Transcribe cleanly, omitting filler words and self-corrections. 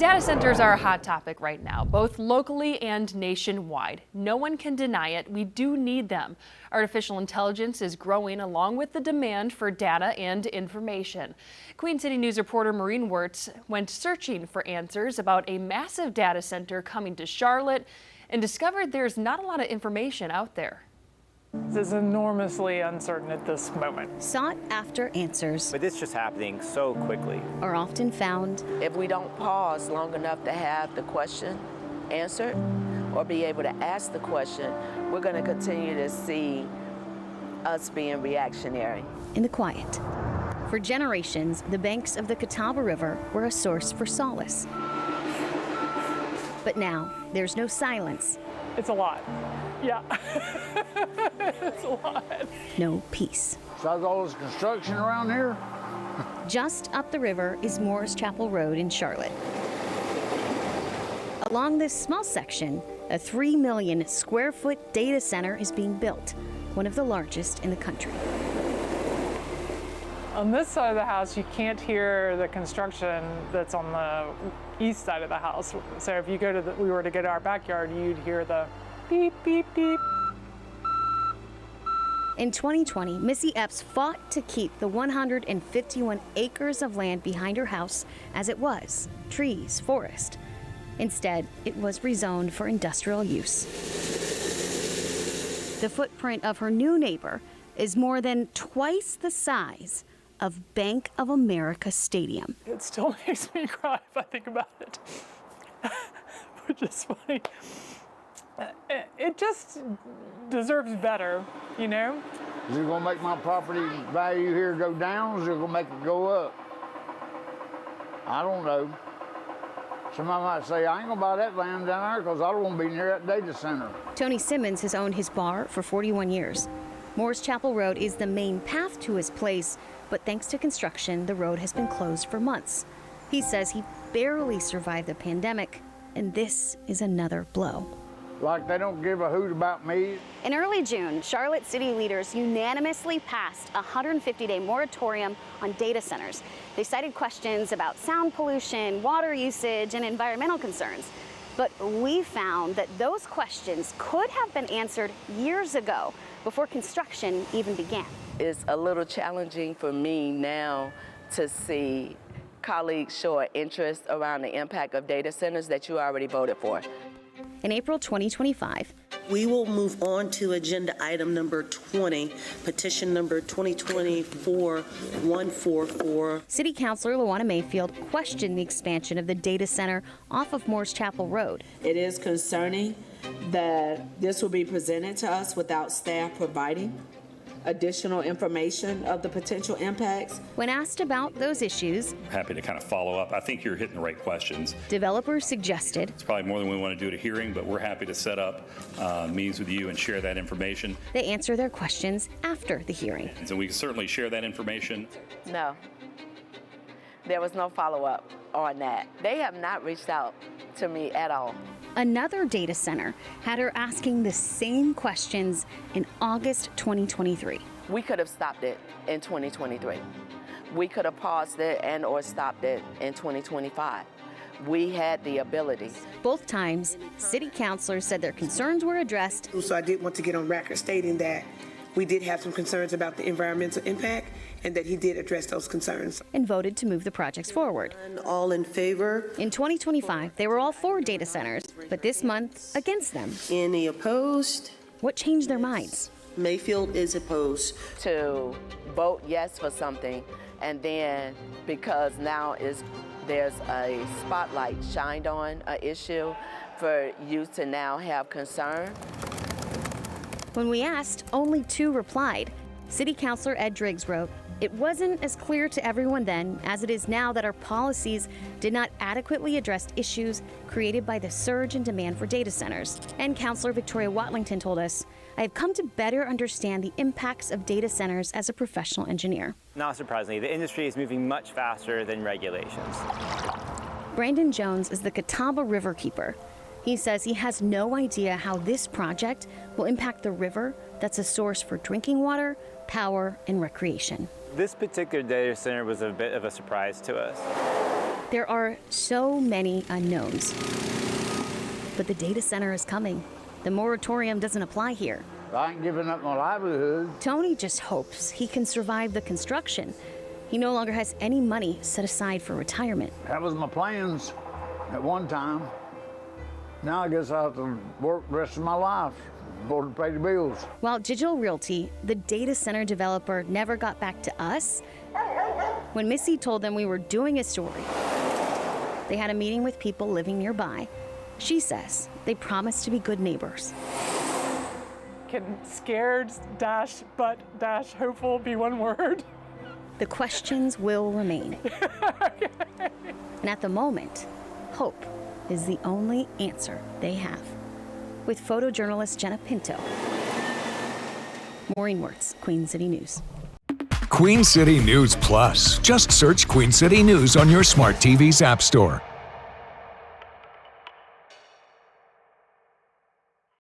Data centers are a hot topic right now, both locally and nationwide. No one can deny it. We do need them. Artificial intelligence is growing along with the demand for data and information. Queen City News reporter Maureen Wirtz went searching for answers about a massive data center coming to Charlotte and discovered there's not a lot of information out there. This is enormously uncertain at this moment. Sought after answers, but it's just happening so quickly, are often found. If we don't pause long enough to have the question answered or be able to ask the question, we're going to continue to see us being reactionary. In the quiet. For generations, the banks of the Catawba River were a source for solace. But now, there's no silence. It's a lot. Yeah. It's a lot. No peace. Besides all this construction around here? Just up the river is Moore's Chapel Road in Charlotte. Along this small section, a 3 million square foot data center is being built, one of the largest in the country. On this side of the house, you can't hear the construction that's on the east side of the house. So if you go to we were to go to our backyard, you'd hear the beep, beep, beep. In 2020, Missy Epps fought to keep the 151 acres of land behind her house as it was, trees, forest. Instead, it was rezoned for industrial use. The footprint of her new neighbor is more than twice the size of Bank of America Stadium. It still makes me cry if I think about it, which is funny. It just deserves better, you know? Is it gonna make my property value here go down, or is it gonna make it go up? I don't know. Somebody might say, I ain't gonna buy that land down there because I don't want to be near that data center. Tony Simmons has owned his bar for 41 years. Moore's Chapel Road is the main path to his place, but thanks to construction, the road has been closed for months. He says he barely survived the pandemic, and this is another blow. Like they don't give a hoot about me. In early June, Charlotte city leaders unanimously passed a 150-day moratorium on data centers. They cited questions about sound pollution, water usage, and environmental concerns. But we found that those questions could have been answered years ago, before construction even began. It's a little challenging for me now to see colleagues show an interest around the impact of data centers that you already voted for. In April 2025, we will move on to agenda item number 20, petition number 2024-144. City Councilor Luana Mayfield questioned the expansion of the data center off of Moore's Chapel Road. It is concerning that this will be presented to us without staff providing additional information of the potential impacts. When asked about those issues, happy to kind of follow up. I think you're hitting the right questions. Developers suggested it's probably more than we want to do at a hearing, but we're happy to set up meetings with you and share that information. They answer their questions after the hearing. And so we can certainly share that information. No, there was no follow-up on that. They have not reached out to me at all. Another data center had her asking the same questions in August 2023. We could have stopped it in 2023. We could have paused it and or stopped it in 2025. We had the ability. Both times, city councilors said their concerns were addressed. So I did want to get on record stating that we did have some concerns about the environmental impact and that he did address those concerns. And voted to move the projects forward. All in favor? In 2025, they were all for data centers, but this month, against them. Any opposed? What changed their minds? Mayfield is opposed. To vote yes for something, and then because now there's a spotlight shined on an issue for you to now have concern. When we asked, only 2 replied. City Councilor Ed Driggs wrote, "It wasn't as clear to everyone then as it is now that our policies did not adequately address issues created by the surge in demand for data centers." And Councilor Victoria Watlington told us, "I have come to better understand the impacts of data centers as a professional engineer." Not surprisingly, the industry is moving much faster than regulations. Brandon Jones is the Catawba River Keeper. He says he has no idea how this project will impact the river that's a source for drinking water, power, and recreation. This particular data center was a bit of a surprise to us. There are so many unknowns. But the data center is coming. The moratorium doesn't apply here. I ain't giving up my livelihood. Tony just hopes he can survive the construction. He no longer has any money set aside for retirement. That was my plans at one time. Now I guess I have to work the rest of my life in order to pay the bills. While Digital Realty, the data center developer, never got back to us, when Missy told them we were doing a story, they had a meeting with people living nearby. She says they promised to be good neighbors. Can scared but hopeful be one word? The questions will remain. And at the moment, hope is the only answer they have. With photojournalist Jenna Pinto. Maureen Wirtz, Queen City News. Queen City News Plus. Just search Queen City News on your smart TV's app store.